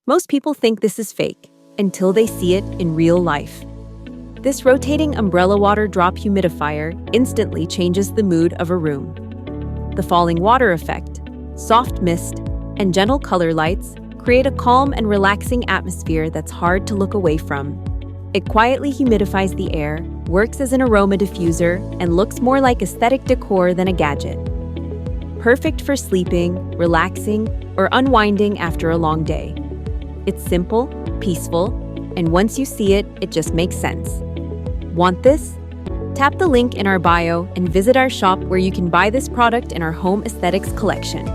Most people think this is fake until they see it in real life. This rotating umbrella water drop humidifier instantly changes the mood of a room. The falling water effect, soft mist, and gentle color lights create a calm and relaxing atmosphere that's hard to look away from. It quietly humidifies the air, works as an aroma diffuser, and looks more like aesthetic decor than a gadget. Perfect for sleeping, relaxing, or unwinding after a long day. It's simple, peaceful, and once you see it, it just makes sense. Want this? Tap the link in our bio and visit our shop where you can buy this product in our home aesthetics collection.